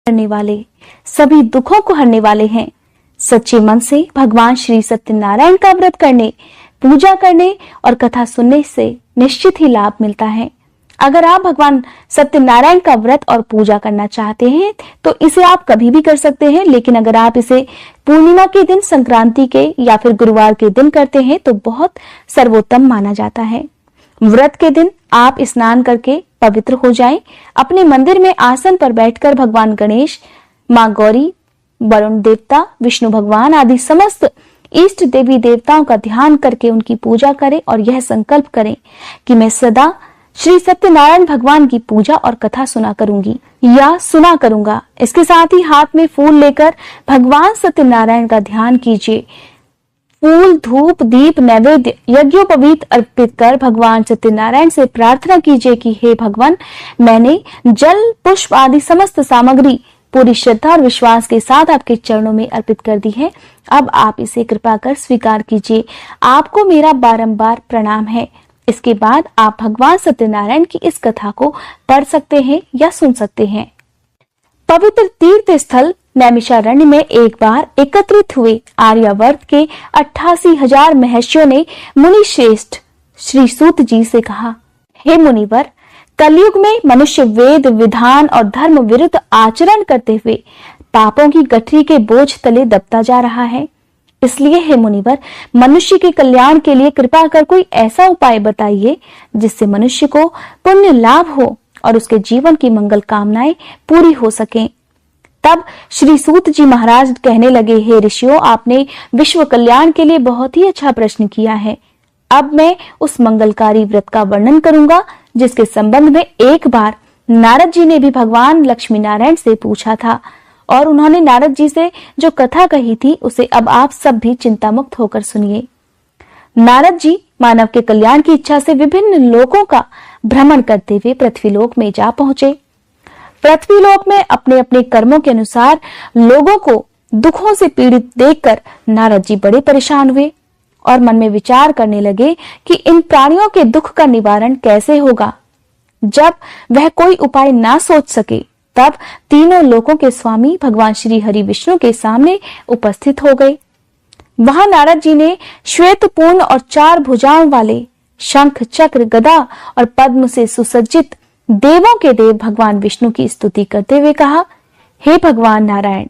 करने वाले, सभी दुखों को हरने वाले हैं। सच्चे मन से भगवान श्री सत्यनारायण का व्रत करने, पूजा करने और कथा सुनने से निश्चित ही लाभ मिलता है। अगर आप भगवान सत्यनारायण का व्रत और पूजा करना चाहते हैं तो इसे आप कभी भी कर सकते हैं, लेकिन अगर आप इसे पूर्णिमा के दिन, संक्रांति के या फिर गुरुवार के दिन करते हैं तो बहुत सर्वोत्तम माना जाता है। व्रत के दिन आप स्नान करके पवित्र हो जाएं, अपने मंदिर में आसन पर बैठकर भगवान गणेश, माँ गौरी, वरुण देवता, विष्णु भगवान आदि समस्त इष्ट देवी देवताओं का ध्यान करके उनकी पूजा करें और यह संकल्प करें कि मैं सदा श्री सत्यनारायण भगवान की पूजा और कथा सुना करूंगी या सुना करूंगा। इसके साथ ही हाथ में फूल लेकर भगवान सत्यनारायण का ध्यान कीजिए। फूल, धूप, दीप, नैवेद्य, यज्ञोपवीत अर्पित कर भगवान सत्यनारायण से प्रार्थना कीजिए कि हे भगवान, मैंने जल, पुष्प आदि समस्त सामग्री पूरी श्रद्धा और विश्वास के साथ आपके चरणों में अर्पित कर दी है। अब आप इसे कृपा कर स्वीकार कीजिए। आपको मेरा बारंबार प्रणाम है। इसके बाद आप भगवान सत्यनारायण की इस कथा को पढ़ सकते हैं या सुन सकते हैं। पवित्र तीर्थ स्थल नैमिषारण्य में एक बार एकत्रित हुए आर्यावर्त के 88,000 महर्षियों ने मुनि श्रेष्ठ श्री सूत जी से कहा, हे मुनिवर, कलयुग में मनुष्य वेद, विधान और धर्म विरुद्ध आचरण करते हुए पापों की गठरी के बोझ तले दबता जा रहा है। इसलिए हे मुनिवर, मनुष्य के कल्याण के लिए कृपा कर कोई ऐसा उपाय बताइए जिससे मनुष्य को पुण्य लाभ हो और उसके जीवन की मंगल कामनाएं पूरी हो सकें। तब श्री सूत जी महाराज कहने लगे, हे ऋषियों, आपने विश्व कल्याण के लिए बहुत ही अच्छा प्रश्न किया है। अब मैं उस मंगलकारी व्रत का वर्णन करूंगा जिसके संबंध में एक बार नारद जी ने भी भगवान लक्ष्मी नारायण से पूछा था और उन्होंने नारद जी से जो कथा कही थी उसे अब आप सब भी चिंता मुक्त होकर सुनिए। नारद जी मानव के कल्याण की इच्छा से विभिन्न लोकों का भ्रमण करते हुए पृथ्वीलोक में जा पहुंचे। पृथ्वीलोक में अपने अपने कर्मों के अनुसार लोगों को दुखों से पीड़ित देखकर नारद जी बड़े परेशान हुए और मन में विचार करने लगे कि इन प्राणियों के दुख का निवारण कैसे होगा। जब वह कोई उपाय ना सोच सके तब तीनों लोकों के स्वामी भगवान श्री हरि विष्णु के सामने उपस्थित हो गए। वहां नारद जी ने श्वेत पूर्ण और 4 भुजाओं वाले शंख, चक्र, गदा और पद्म से सुसज्जित देवों के देव भगवान विष्णु की स्तुति करते हुए कहा, हे भगवान नारायण,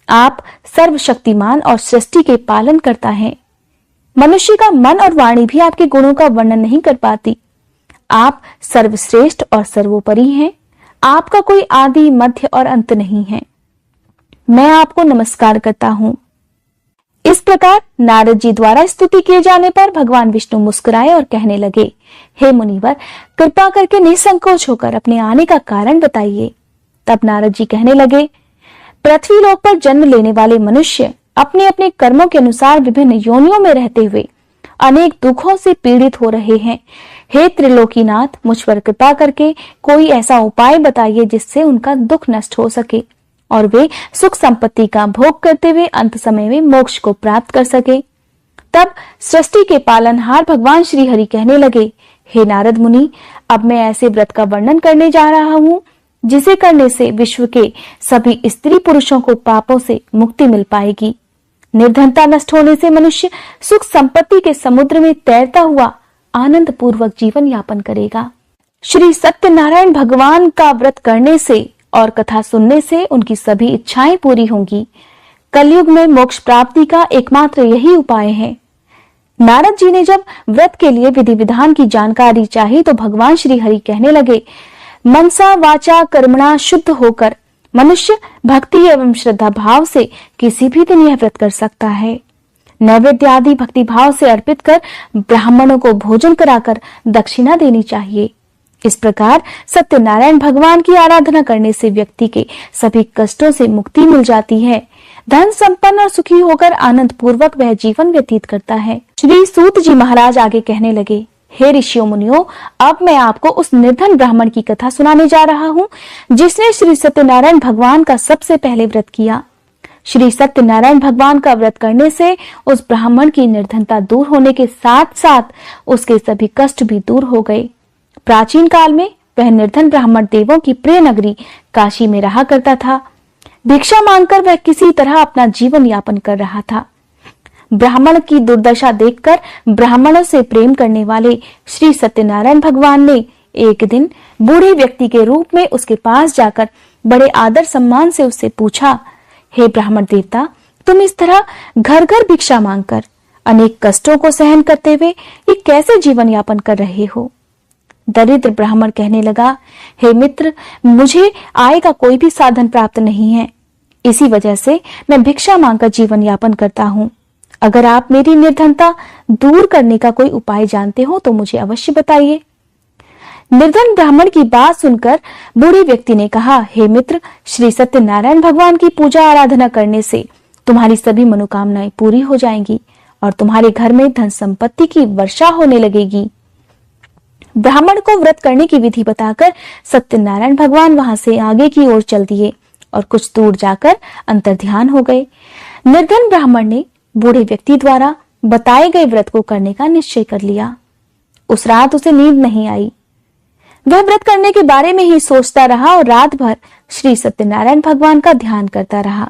आप सर्वशक्तिमान और सृष्टि के पालन करता है। मनुष्य का मन और वाणी भी आपके गुणों का वर्णन नहीं कर पाती। आप सर्वश्रेष्ठ और सर्वोपरि हैं। आपका कोई आदि, मध्य और अंत नहीं है। मैं आपको नमस्कार करता हूँ। इस प्रकार नारद जी द्वारा स्तुति किए जाने पर भगवान विष्णु मुस्कुराए और कहने लगे, हे मुनिवर, कृपा करके निसंकोच होकर अपने आने का कारण बताइए। तब नारद जी कहने लगे, पृथ्वीलोक पर जन्म लेने वाले मनुष्य अपने अपने कर्मों के अनुसार विभिन्न योनियों में रहते हुए अनेक दुखों से पीड़ित हो रहे हैं। हे त्रिलोकीनाथ, मुझ पर कृपा करके कोई ऐसा उपाय बताइए जिससे उनका दुख नष्ट हो सके और वे सुख संपत्ति का भोग करते हुए अंत समय में मोक्ष को प्राप्त कर सके। तब सृष्टि के पालनहार भगवान श्री हरि कहने लगे, हे नारद मुनि, अब मैं ऐसे व्रत का वर्णन करने जा रहा हूँ जिसे करने से विश्व के सभी स्त्री पुरुषों को पापों से मुक्ति मिल पाएगी। निर्धनता नष्ट होने से मनुष्य सुख संपत्ति के समुद्र में तैरता हुआ आनंद पूर्वक जीवन यापन करेगा। श्री सत्यनारायण भगवान का व्रत करने से और कथा सुनने से उनकी सभी इच्छाएं पूरी होंगी। कलयुग में मोक्ष प्राप्ति का एकमात्र यही उपाय है। नारद जी ने जब व्रत के लिए विधि विधान की जानकारी चाही तो भगवान श्री हरि कहने लगे, मनसा वाचा कर्मणा शुद्ध होकर मनुष्य भक्ति एवं श्रद्धा भाव से किसी भी दिन यह व्रत कर सकता है। नैवेद्य आदि भक्ति भाव से अर्पित कर ब्राह्मणों को भोजन कराकर दक्षिणा देनी चाहिए। इस प्रकार सत्यनारायण भगवान की आराधना करने से व्यक्ति के सभी कष्टों से मुक्ति मिल जाती है। धन संपन्न और सुखी होकर आनंद पूर्वक वह जीवन व्यतीत करता है। श्री सूत जी महाराज आगे कहने लगे, हे ऋषियों मुनियों, अब मैं आपको उस निर्धन ब्राह्मण की कथा सुनाने जा रहा हूँ जिसने श्री सत्यनारायण भगवान का सबसे पहले व्रत किया। श्री सत्यनारायण भगवान का व्रत करने से उस ब्राह्मण की निर्धनता दूर होने के साथ साथ उसके सभी कष्ट भी दूर हो गए। प्राचीन काल में वह निर्धन ब्राह्मण देवों की प्रिय नगरी काशी में रहा करता था। भिक्षा मांगकर वह किसी तरह अपना जीवन यापन कर रहा था। ब्राह्मण की दुर्दशा देखकर ब्राह्मणों से प्रेम करने वाले श्री सत्यनारायण भगवान ने एक दिन बूढ़े व्यक्ति के रूप में उसके पास जाकर बड़े आदर सम्मान से उससे पूछा, हे ब्राह्मण देवता, तुम इस तरह घर घर भिक्षा मांगकर अनेक कष्टों को सहन करते हुए ये कैसे जीवन यापन कर रहे हो? दरिद्र ब्राह्मण कहने लगा, हे मित्र, मुझे आय का कोई भी साधन प्राप्त नहीं है, इसी वजह से मैं भिक्षा मांगकर जीवन यापन करता हूँ। अगर आप मेरी निर्धनता दूर करने का कोई उपाय जानते हो तो मुझे अवश्य बताइए। निर्धन ब्राह्मण की बात सुनकर बूढ़े व्यक्ति ने कहा, हे मित्र, श्री सत्यनारायण भगवान की पूजा आराधना करने से तुम्हारी सभी मनोकामनाएं पूरी हो जाएंगी और तुम्हारे घर में धन संपत्ति की वर्षा होने लगेगी। ब्राह्मण को व्रत करने की विधि बताकर सत्यनारायण भगवान वहां से आगे की ओर चल दिए और कुछ दूर जाकर अंतर्ध्यान हो गए। निर्धन ब्राह्मण ने बूढ़े व्यक्ति द्वारा बताए गए व्रत को करने का निश्चय कर लिया। उस रात उसे नींद नहीं आई। वह व्रत करने के बारे में ही सोचता रहा और रात भर श्री सत्यनारायण भगवान का ध्यान करता रहा।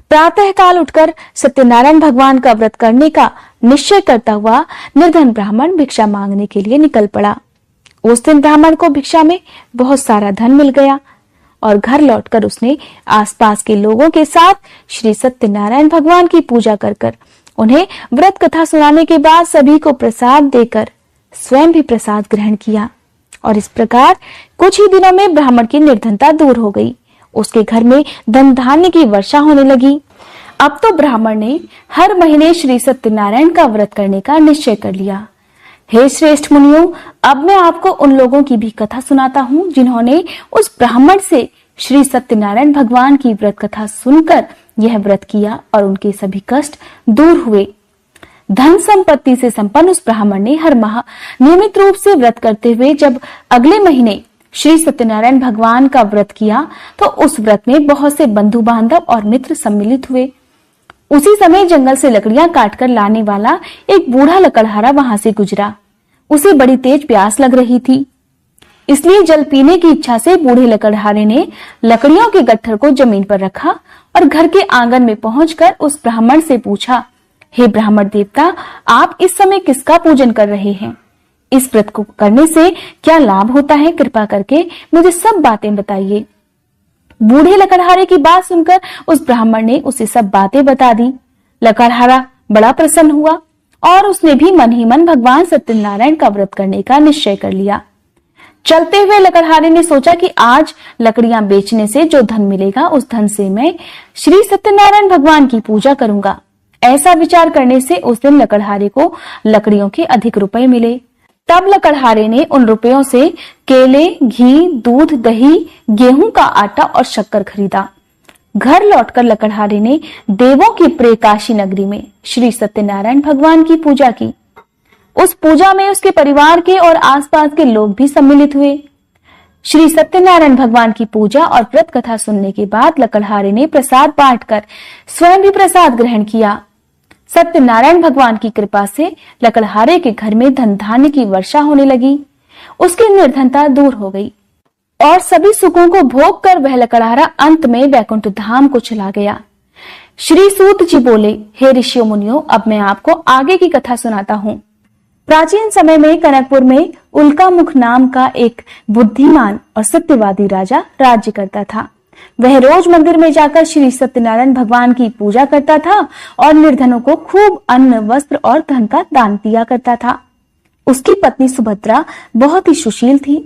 प्रातः काल उठकर सत्यनारायण भगवान का व्रत करने का निश्चय करता हुआ निर्धन ब्राह्मण भिक्षा मांगने के लिए निकल पड़ा। उस दिन ब्राह्मण को भिक्षा में बहुत सारा धन मिल गया और घर लौटकर उसने आसपास के लोगों के साथ श्री सत्यनारायण भगवान की पूजा कर उन्हें व्रत कथा सुनाने के बाद सभी को प्रसाद देकर स्वयं भी प्रसाद ग्रहण किया और इस प्रकार कुछ ही दिनों में ब्राह्मण की निर्धनता दूर हो गई। उसके घर में धन धान्य की वर्षा होने लगी। अब तो ब्राह्मण ने हर महीने श्री सत्यनारायण का व्रत करने का निश्चय कर लिया। हे श्रेष्ठ मुनियों, अब मैं आपको उन लोगों की भी कथा सुनाता हूँ जिन्होंने उस ब्राह्मण से श्री सत्यनारायण भगवान की व्रत कथा सुनकर यह व्रत किया और उनके सभी कष्ट दूर हुए। धन संपत्ति से संपन्न उस ब्राह्मण ने हर माह नियमित रूप से व्रत करते हुए जब अगले महीने श्री सत्यनारायण भगवान का व्रत किया तो उस व्रत में बहुत से बंधु बांधव और मित्र सम्मिलित हुए। उसी समय जंगल से लकड़ियां काटकर लाने वाला एक बूढ़ा लकड़हारा वहां से गुजरा। उसे बड़ी तेज प्यास लग रही थी, इसलिए जल पीने की इच्छा से बूढ़े लकड़हारे ने लकड़ियों के गट्ठर को जमीन पर रखा और घर के आंगन में पहुंचकर उस ब्राह्मण से पूछा, हे ब्राह्मण देवता, आप इस समय किसका पूजन कर रहे हैं? इस व्रत को करने से क्या लाभ होता है? कृपा करके मुझे सब बातें बताइए। बूढ़े लकड़हारे की बात सुनकर उस ब्राह्मण ने उसे सब बातें बता दी। लकड़हारा बड़ा प्रसन्न हुआ और उसने भी मन ही मन भगवान सत्यनारायण का व्रत करने का निश्चय कर लिया। चलते हुए लकड़हारे ने सोचा कि आज लकड़ियां बेचने से जो धन मिलेगा उस धन से मैं श्री सत्यनारायण भगवान की पूजा करूंगा। ऐसा विचार करने से उस दिन लकड़हारे को लकड़ियों के अधिक रुपए मिले। तब लकड़हारे ने उन रुपयों से केले, घी, दूध, दही, गेहूं का आटा और शक्कर खरीदा। घर लौटकर लकड़हारे ने देवों की प्रिय काशी नगरी में श्री सत्यनारायण भगवान की पूजा की। उस पूजा में उसके परिवार के और आसपास के लोग भी सम्मिलित हुए। श्री सत्यनारायण भगवान की पूजा और व्रत कथा सुनने के बाद लकड़हारे ने प्रसाद बांटकर स्वयं भी प्रसाद ग्रहण किया। सत्यनारायण भगवान की कृपा से लकड़हारे के घर में धन धान्य की वर्षा होने लगी। उसकी निर्धनता दूर हो गई और सभी सुखों को भोग कर वह लकड़हारा अंत में वैकुंठ धाम को चला गया। श्री सूत जी बोले, हे ऋषियों मुनियों, अब मैं आपको आगे की कथा सुनाता हूँ। प्राचीन समय में कनकपुर में उल्कामुख नाम का एक बुद्धिमान और सत्यवादी राजा राज्य करता था। वह रोज मंदिर में जाकर श्री सत्यनारायण भगवान की पूजा करता था और निर्धनों को खूब अन्न, वस्त्र और धन का दान दिया करता था। उसकी पत्नी सुभद्रा बहुत ही सुशील थी।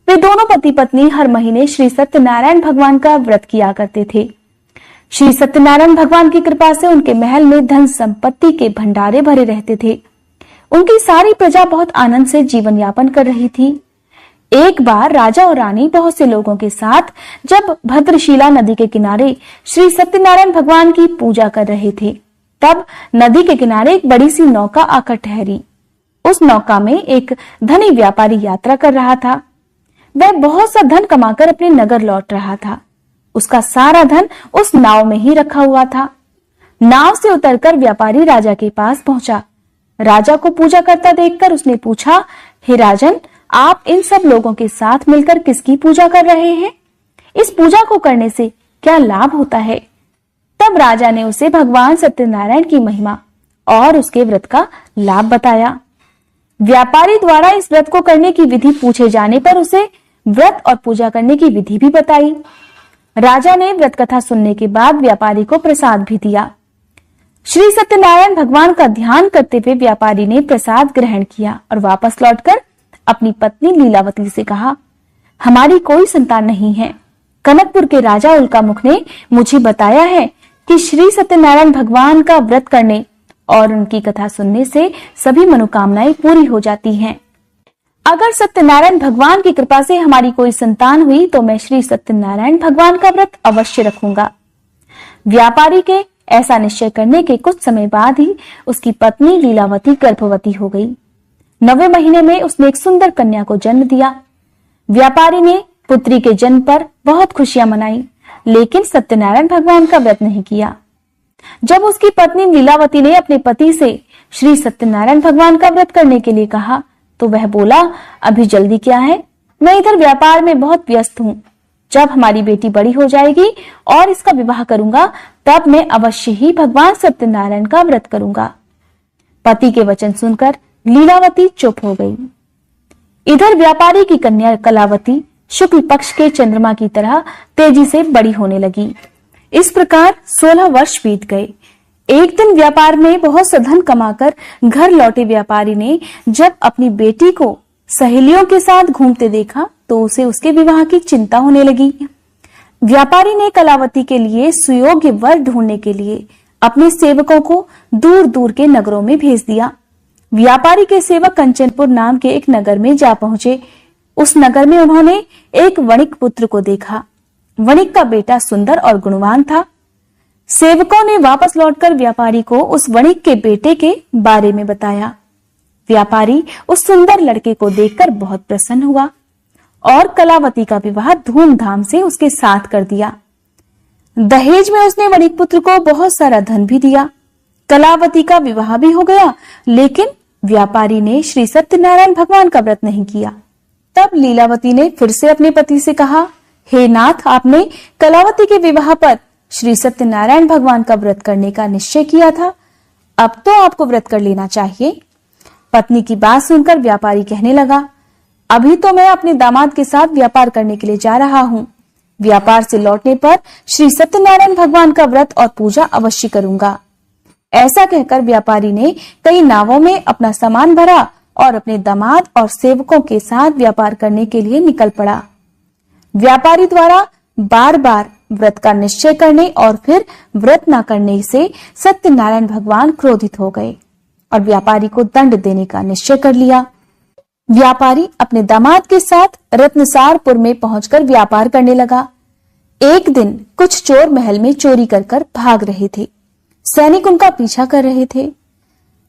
वे दोनों पति पत्नी हर महीने श्री सत्यनारायण भगवान का व्रत किया करते थे। श्री सत्यनारायण भगवान की कृपा से उनके महल में धन संपत्ति के भंडारे भरे रहते थे। उनकी सारी प्रजा बहुत आनंद से जीवन यापन कर रही थी। एक बार राजा और रानी बहुत से लोगों के साथ जब भद्रशिला नदी के किनारे श्री सत्यनारायण भगवान की पूजा कर रहे थे, तब नदी के किनारे एक बड़ी सी नौका आकर ठहरी। उस नौका में एक धनी व्यापारी यात्रा कर रहा था। वह बहुत सा धन कमाकर अपने नगर लौट रहा था। उसका सारा धन उस नाव में ही रखा हुआ था। नाव से उतरकर व्यापारी राजा के पास पहुंचा। राजा को पूजा करता देखकर उसने पूछा, हे राजन, आप इन सब लोगों के साथ मिलकर किसकी पूजा कर रहे हैं? इस पूजा को करने से क्या लाभ होता है। तब राजा ने उसे भगवान सत्यनारायण की महिमा और उसके व्रत का लाभ बताया। व्यापारी द्वारा इस व्रत को करने की विधि पूछे जाने पर उसे व्रत और पूजा करने की विधि भी बताई। राजा ने व्रत कथा सुनने के बाद व्यापारी को प्रसाद भी दिया। श्री सत्यनारायण भगवान का ध्यान करते हुए व्यापारी ने प्रसाद ग्रहण किया और वापस लौटकर अपनी पत्नी लीलावती से कहा, हमारी कोई संतान नहीं है। कनकपुर के राजा उल्कामुख ने मुझे बताया है कि श्री सत्यनारायण भगवान का व्रत करने और उनकी कथा सुनने से सभी मनोकामनाएं पूरी हो जाती हैं। अगर सत्यनारायण भगवान की कृपा से हमारी कोई संतान हुई तो मैं श्री सत्यनारायण भगवान का व्रत अवश्य रखूंगा। व्यापारी के ऐसा निश्चय करने के कुछ समय बाद ही उसकी पत्नी लीलावती गर्भवती हो गई। 9वें महीने में उसने एक सुंदर कन्या को जन्म दिया। व्यापारी ने पुत्री के जन्म पर बहुत खुशियां मनाई, लेकिन सत्यनारायण भगवान का व्रत नहीं किया। जब उसकी पत्नी लीलावती ने अपने पति से श्री सत्यनारायण भगवान का व्रत करने के लिए कहा तो वह बोला, अभी जल्दी क्या है, मैं इधर व्यापार में बहुत व्यस्त हूँ। जब हमारी बेटी बड़ी हो जाएगी और इसका विवाह करूंगा तब मैं अवश्य ही भगवान सत्यनारायण का व्रत करूंगा। पति के वचन सुनकर लीलावती चुप हो गई। इधर व्यापारी की कन्या कलावती शुक्ल पक्ष के चंद्रमा की तरह तेजी से बड़ी होने लगी। इस प्रकार 16 वर्ष बीत गए। एक दिन व्यापार में बहुत सा धन कमाकर घर लौटे व्यापारी ने जब अपनी बेटी को सहेलियों के साथ घूमते देखा तो उसे उसके विवाह की चिंता होने लगी। व्यापारी ने कलावती के लिए सुयोग्य वर ढूंढने के लिए अपने सेवकों को दूर दूर के नगरों में भेज दिया। व्यापारी के सेवक कंचनपुर नाम के एक नगर में जा पहुंचे। उस नगर में उन्होंने एक वणिक पुत्र को देखा। वणिक का बेटा सुंदर और गुणवान था। सेवकों ने वापस लौटकर व्यापारी को उस वणिक के बेटे के बारे में बताया। व्यापारी उस सुंदर लड़के को देखकर बहुत प्रसन्न हुआ और कलावती का विवाह धूमधाम से उसके साथ कर दिया। दहेज में उसने वणिक पुत्र को बहुत सारा धन भी दिया। कलावती का विवाह भी हो गया, लेकिन व्यापारी ने श्री सत्यनारायण भगवान का व्रत नहीं किया। तब लीलावती ने फिर से अपने पति से कहा, हे नाथ, आपने कलावती के विवाह पर श्री सत्यनारायण भगवान का व्रत करने का निश्चय किया था, अब तो आपको व्रत कर लेना चाहिए। पत्नी की बात सुनकर व्यापारी कहने लगा, अभी तो मैं अपने दामाद के साथ व्यापार करने के लिए जा रहा हूँ। व्यापार से लौटने पर श्री सत्यनारायण भगवान का व्रत और पूजा अवश्य करूंगा। ऐसा कहकर व्यापारी ने कई नावों में अपना सामान भरा और अपने दामाद और सेवकों के साथ व्यापार करने के लिए निकल पड़ा। व्यापारी द्वारा बार बार व्रत का निश्चय करने और फिर व्रत न करने से सत्यनारायण भगवान क्रोधित हो गए और व्यापारी को दंड देने का निश्चय कर लिया। व्यापारी अपने दामाद के साथ रत्नसारपुर में पहुंचकर व्यापार करने लगा। एक दिन कुछ चोर महल में चोरी कर भाग रहे थे। सैनिक उनका पीछा कर रहे थे।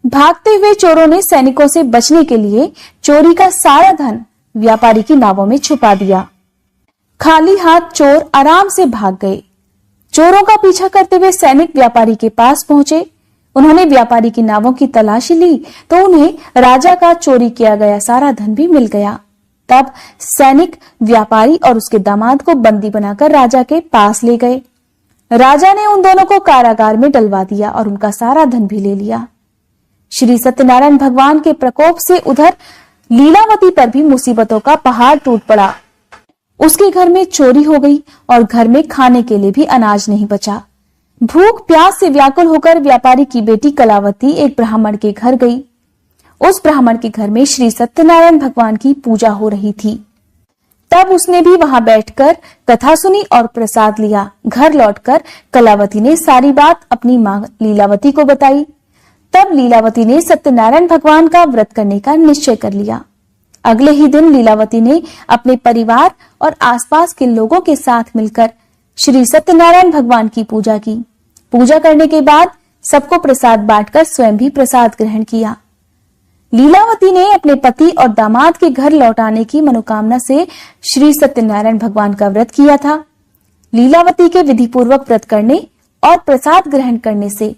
भागते हुए चोरों ने सैनिकों से बचने के लिए चोरी का सारा धन व्यापारी की नावों में छुपा दिया। खाली हाथ चोर आराम से भाग गए। चोरों का पीछा करते हुए सैनिक व्यापारी के पास पहुंचे। उन्होंने व्यापारी की नावों की तलाशी ली तो उन्हें राजा का चोरी किया गया सारा धन भी मिल गया। तब सैनिक व्यापारी और उसके दामाद को बंदी बनाकर राजा के पास ले गए। राजा ने उन दोनों को कारागार में डलवा दिया और उनका सारा धन भी ले लिया। श्री सत्यनारायण भगवान के प्रकोप से उधर लीलावती पर भी मुसीबतों का पहाड़ टूट पड़ा। उसके घर में चोरी हो गई और घर में खाने के लिए भी अनाज नहीं बचा। भूख प्यास से व्याकुल होकर व्यापारी की बेटी कलावती एक ब्राह्मण के घर गई। उस ब्राह्मण के घर में श्री सत्यनारायण भगवान की पूजा हो रही थी। तब उसने भी वहां बैठकर कथा सुनी और प्रसाद लिया। घर लौटकर कलावती ने सारी बात अपनी मां लीलावती को बताई। तब लीलावती ने सत्यनारायण भगवान का व्रत करने का निश्चय कर लिया। अगले ही दिन लीलावती ने अपने परिवार और आसपास के लोगों के साथ मिलकर श्री सत्यनारायण भगवान की पूजा की। पूजा करने के बाद सबको प्रसाद बांटकर स्वयं भी प्रसाद ग्रहण किया। लीलावती ने अपने पति और दामाद के घर लौटाने की मनोकामना से श्री सत्यनारायण भगवान का व्रत किया था। लीलावती के विधि पूर्वक व्रत करने और प्रसाद ग्रहण करने से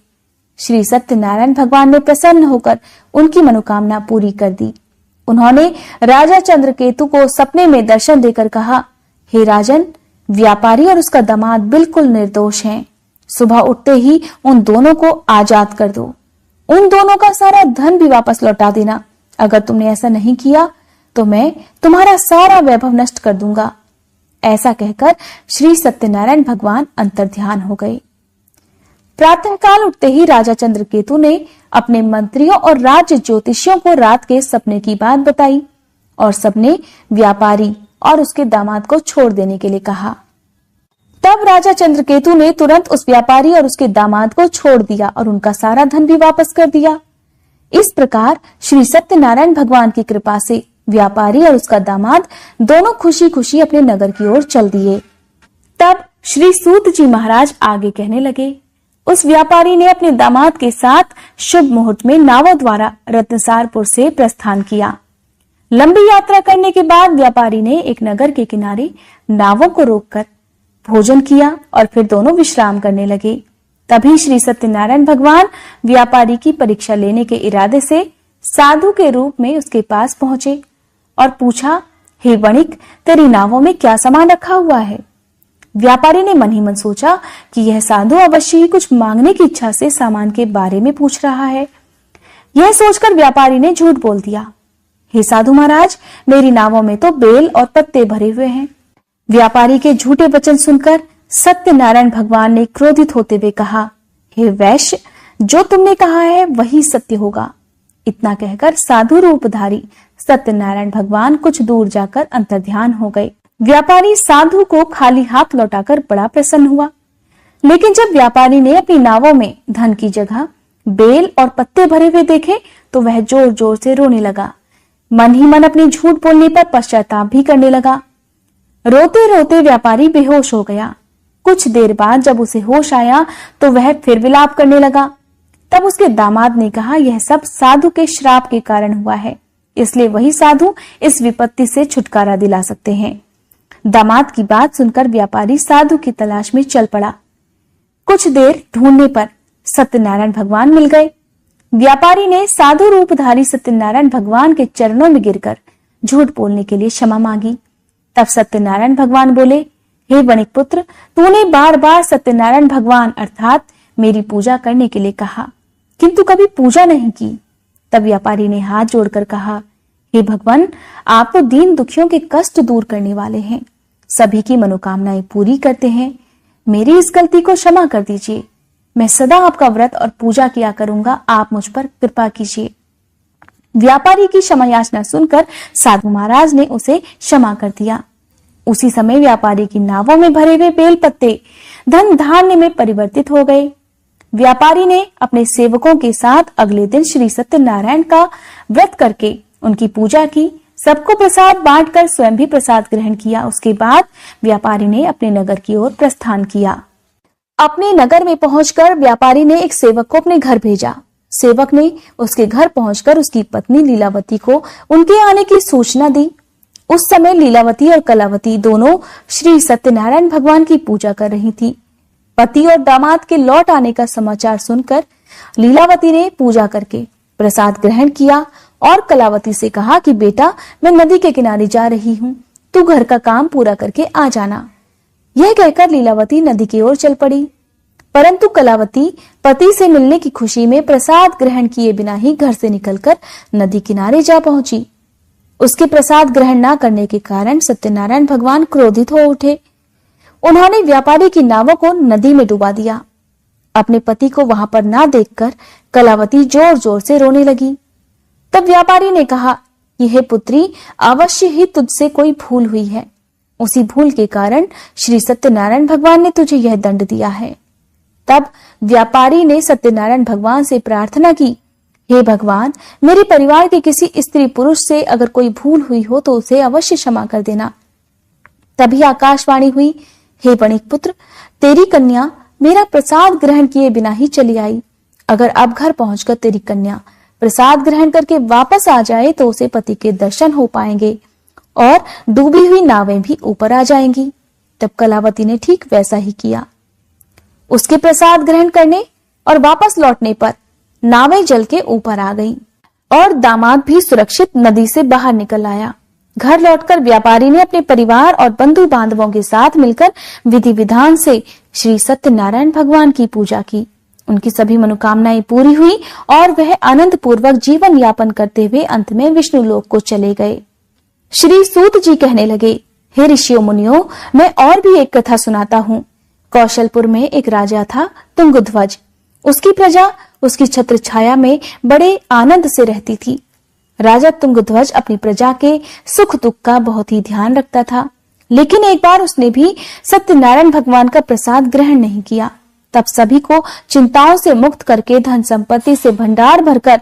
श्री सत्यनारायण भगवान ने प्रसन्न होकर उनकी मनोकामना पूरी कर दी। उन्होंने राजा चंद्रकेतु को सपने में दर्शन देकर कहा, हे राजन, व्यापारी और उसका दामाद बिल्कुल निर्दोष हैं। सुबह उठते ही उन दोनों को आजाद कर दो। उन दोनों का सारा धन भी वापस लौटा देना। अगर तुमने ऐसा नहीं किया तो मैं तुम्हारा सारा वैभव नष्ट कर दूंगा। ऐसा कहकर श्री सत्यनारायण भगवान अंतर्ध्यान हो गए। प्रातःकाल उठते ही राजा चंद्रकेतु ने अपने मंत्रियों और राज्य ज्योतिषियों को रात के सपने की बात बताई और सबने व्यापारी और उसके दामाद को छोड़ देने के लिए कहा। तब राजा चंद्रकेतु ने तुरंत उस व्यापारी और उसके दामाद को छोड़ दिया और उनका सारा धन भी वापस कर दिया। इस प्रकार श्री सत्यनारायण भगवान की कृपा से व्यापारी और उसका दामाद दोनों खुशी खुशी अपने नगर की ओर चल दिए। तब श्री सूत जी महाराज आगे कहने लगे, उस व्यापारी ने अपने दामाद के साथ शुभ मुहूर्त में नावों द्वारा रत्नसारपुर से प्रस्थान किया। लंबी यात्रा करने के बाद व्यापारी ने एक नगर के किनारे नावों को रोककर भोजन किया और फिर दोनों विश्राम करने लगे। तभी श्री सत्यनारायण भगवान व्यापारी की परीक्षा लेने के इरादे से साधु के रूप में उसके पास पहुंचे और पूछा, हे वणिक, तेरी नावों में क्या सामान रखा हुआ है? व्यापारी ने मन ही मन सोचा कि यह साधु अवश्य ही कुछ मांगने की इच्छा से सामान के बारे में पूछ रहा है। यह सोचकर व्यापारी ने झूठ बोल दिया, हे साधु महाराज, मेरी नावों में तो बेल और पत्ते भरे हुए हैं। व्यापारी के झूठे वचन सुनकर सत्यनारायण भगवान ने क्रोधित होते हुए कहा, हे वैश्य, जो तुमने कहा है वही सत्य होगा। इतना कहकर साधु रूपधारी सत्यनारायण भगवान कुछ दूर जाकर अंतर्ध्यान हो गए। व्यापारी साधु को खाली हाथ लौटाकर बड़ा प्रसन्न हुआ। लेकिन जब व्यापारी ने अपनी नावों में धन की जगह बेल और पत्ते भरे हुए देखे तो वह जोर जोर से रोने लगा। मन ही मन अपने झूठ बोलने पर पश्चाताप भी करने लगा। रोते रोते व्यापारी बेहोश हो गया। कुछ देर बाद जब उसे होश आया तो वह फिर विलाप करने लगा। तब उसके दामाद ने कहा, यह सब साधु के श्राप के कारण हुआ है, इसलिए वही साधु इस विपत्ति से छुटकारा दिला सकते हैं। दामाद की बात सुनकर व्यापारी साधु की तलाश में चल पड़ा। कुछ देर ढूंढने पर सत्यनारायण भगवान मिल गए। व्यापारी ने साधु रूपधारी सत्यनारायण भगवान के चरणों में गिरकर झूठ बोलने के लिए क्षमा मांगी। तब सत्यनारायण भगवान बोले, हे वणिक पुत्र, तूने बार बार सत्यनारायण भगवान अर्थात मेरी पूजा करने के लिए कहा, किंतु कभी पूजा नहीं की। तब व्यापारी ने हाथ जोड़कर कहा, हे भगवान, आप तो दीन दुखियों के कष्ट दूर करने वाले हैं, सभी की मनोकामनाएं पूरी करते हैं। मेरी इस गलती को क्षमा कर दीजिए। मैं सदा आपका व्रत और पूजा किया करूंगा, आप मुझ पर कृपा कीजिए। व्यापारी की क्षमा याचना सुनकर साधु महाराज ने उसे क्षमा कर दिया। उसी समय व्यापारी की नावों में भरे हुए बेल पत्ते धन धान्य में परिवर्तित हो गए। व्यापारी ने अपने सेवकों के साथ अगले दिन श्री सत्यनारायण का व्रत करके उनकी पूजा की। सबको प्रसाद बांटकर स्वयं भी प्रसाद ग्रहण किया। उसके बाद व्यापारी ने अपने नगर की ओर प्रस्थान किया। अपने नगर में पहुंचकर व्यापारी ने एक सेवक को अपने घर भेजा। सेवक ने उसके घर पहुंचकर उसकी पत्नी लीलावती को उनके आने की सूचना दी। उस समय लीलावती और कलावती दोनों श्री सत्यनारायण भगवान की पूजा कर रही थी। पति और दामाद के लौट आने का समाचार सुनकर लीलावती ने पूजा करके प्रसाद ग्रहण किया और कलावती से कहा कि बेटा, मैं नदी के किनारे जा रही हूँ, तू घर का काम पूरा करके आ जाना। यह कहकर लीलावती नदी की ओर चल पड़ी। परंतु कलावती पति से मिलने की खुशी में प्रसाद ग्रहण किए बिना ही घर से निकलकर नदी किनारे जा पहुंची। उसके प्रसाद ग्रहण न करने के कारण सत्यनारायण भगवान क्रोधित हो उठे। उन्होंने व्यापारी की नावों को नदी में डुबा दिया। अपने पति को वहां पर ना देखकर कलावती जोर जोर से रोने लगी। तब व्यापारी ने कहा कि हे पुत्री, अवश्य ही तुझसे कोई भूल हुई है। उसी भूल के कारण श्री सत्यनारायण भगवान ने तुझे यह दंड दिया है। तब व्यापारी ने सत्यनारायण भगवान से प्रार्थना की, हे भगवान, मेरे परिवार के किसी स्त्री पुरुष से अगर कोई भूल हुई हो तो उसे अवश्य क्षमा कर देना। तभी आकाशवाणी हुई, हे वणिक पुत्र, तेरी कन्या मेरा प्रसाद ग्रहण किए बिना ही चली आई। अगर अब घर पहुंचकर तेरी कन्या प्रसाद ग्रहण करके वापस आ जाए तो उसे पति के दर्शन हो पाएंगे और डूबी हुई नावें भी ऊपर आ जाएंगी। तब कलावती ने ठीक वैसा ही किया। उसके प्रसाद ग्रहण करने और वापस लौटने पर नावें जल के ऊपर आ गईं और दामाद भी सुरक्षित नदी से बाहर निकल आया। घर लौटकर व्यापारी ने अपने परिवार और बंधु बांधवों के साथ मिलकर विधि विधान से श्री सत्यनारायण भगवान की पूजा की। उनकी सभी मनोकामनाएं पूरी हुई और वह आनंद पूर्वक जीवन यापन करते हुए अंत में विष्णु लोक को चले गए। श्री सूत जी कहने लगे, हे ऋषियों मुनियों, मैं और भी एक कथा सुनाता हूँ। कौशलपुर में एक राजा था तुंगध्वज। उसकी प्रजा उसकी छत्र छाया में बड़े आनंद से रहती थी। राजा तुंगध्वज अपनी प्रजा के सुख दुख का बहुत ही ध्यान रखता था, लेकिन एक बार उसने भी सत्यनारायण भगवान का प्रसाद ग्रहण नहीं किया। तब सभी को चिंताओं से मुक्त करके धन संपत्ति से भंडार भरकर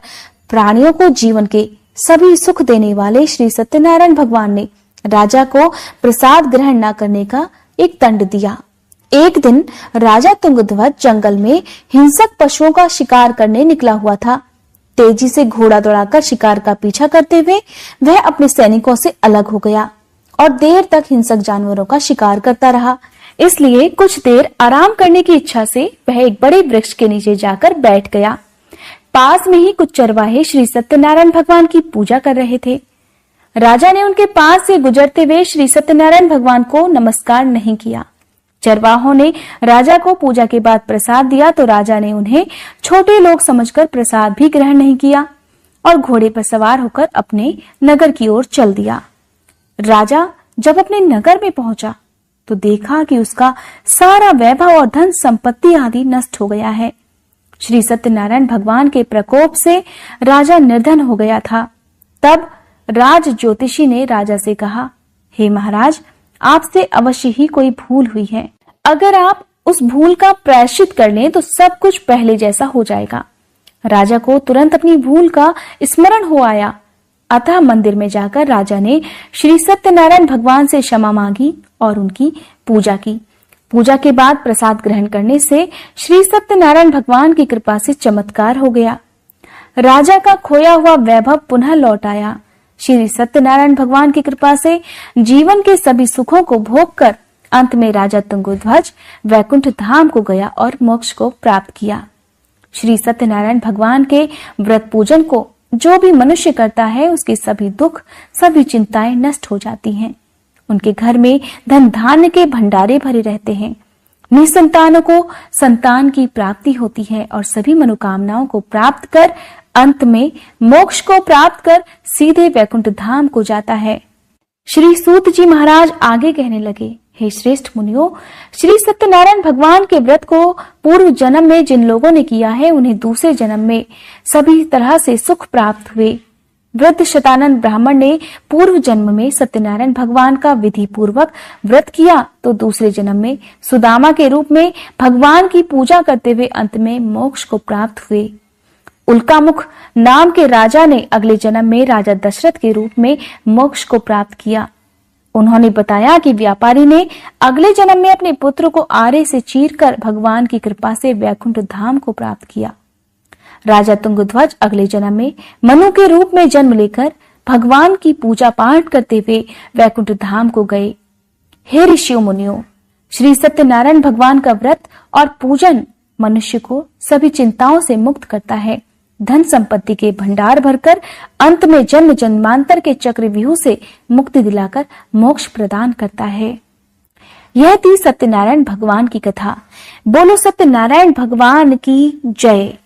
प्राणियों को जीवन के सभी सुख देने वाले श्री सत्यनारायण भगवान ने राजा को प्रसाद ग्रहण न करने का एक दंड दिया। एक दिन राजा तुंगध्वज जंगल में हिंसक पशुओं का शिकार करने निकला हुआ था। तेजी से घोड़ा दौड़ाकर शिकार का पीछा करते हुए वह अपने सैनिकों से अलग हो गया और देर तक हिंसक जानवरों का शिकार करता रहा। इसलिए कुछ देर आराम करने की इच्छा से वह एक बड़े वृक्ष के नीचे जाकर बैठ गया। पास में ही कुछ चरवाहे श्री सत्यनारायण भगवान की पूजा कर रहे थे। राजा ने उनके पास से गुजरते हुए श्री सत्यनारायण भगवान को नमस्कार नहीं किया। चरवाहों ने राजा को पूजा के बाद प्रसाद दिया तो राजा ने उन्हें छोटे लोग समझकर प्रसाद भी ग्रहण नहीं किया और घोड़े पर सवार होकर अपने नगर की ओर चल दिया। राजा जब अपने नगर में पहुंचा तो देखा कि उसका सारा वैभव और धन संपत्ति आदि नष्ट हो गया है। श्री सत्यनारायण भगवान के प्रकोप से राजा निर्धन हो गया था। तब राज ज्योतिषी ने राजा से कहा, हे महाराज, आपसे अवश्य ही कोई भूल हुई है। अगर आप उस भूल का प्रायश्चित कर लें तो सब कुछ पहले जैसा हो जाएगा। राजा को तुरंत अपनी भूल का स्मरण हो आया। अतः मंदिर में जाकर राजा ने श्री सत्यनारायण भगवान से क्षमा मांगी और उनकी पूजा की। पूजा के बाद प्रसाद ग्रहण करने से श्री सत्यनारायण भगवान की कृपा से चमत्कार हो गया। राजा का खोया हुआ वैभव पुनः लौट आया। श्री सत्यनारायण भगवान की कृपा से जीवन के सभी सुखों को भोग कर अंत में राजा तुंगध्वज वैकुंठ धाम को गया और मोक्ष को प्राप्त किया। श्री सत्यनारायण भगवान के व्रत पूजन को जो भी मनुष्य करता है उसके सभी दुख, सभी चिंताएं नष्ट हो जाती हैं। उनके घर में धन धान्य के भंडारे भरे रहते हैं। निसंतानों को संतान की प्राप्ति होती है और सभी मनोकामनाओं को प्राप्त कर अंत में मोक्ष को प्राप्त कर सीधे वैकुंठ धाम को जाता है। श्री सूत जी महाराज आगे कहने लगे, हे श्रेष्ठ मुनियों, श्री सत्यनारायण भगवान के व्रत को पूर्व जन्म में जिन लोगों ने किया है उन्हें दूसरे जन्म में सभी तरह से सुख प्राप्त हुए। वृद्ध शतानंद ब्राह्मण ने पूर्व जन्म में सत्यनारायण भगवान का विधि पूर्वक व्रत किया तो दूसरे जन्म में सुदामा के रूप में भगवान की पूजा करते हुए अंत में मोक्ष को प्राप्त हुए। उल्कामुख नाम के राजा ने अगले जन्म में राजा दशरथ के रूप में मोक्ष को प्राप्त किया। उन्होंने बताया कि व्यापारी ने अगले जन्म में अपने पुत्र को आरे से चीरकर भगवान की कृपा से वैकुंठ धाम को प्राप्त किया। राजा तुंगध्वज अगले जन्म में मनु के रूप में जन्म लेकर भगवान की पूजा पाठ करते हुए वैकुंठ धाम को गए। हे ऋषियों मुनियों, श्री सत्यनारायण भगवान का व्रत और पूजन मनुष्य को सभी चिंताओं से मुक्त करता है, धन संपत्ति के भंडार भरकर अंत में जन्म जन्मांतर के चक्रव्यूह से मुक्ति दिलाकर मोक्ष प्रदान करता है। यह थी सत्यनारायण भगवान की कथा। बोलो सत्यनारायण भगवान की जय।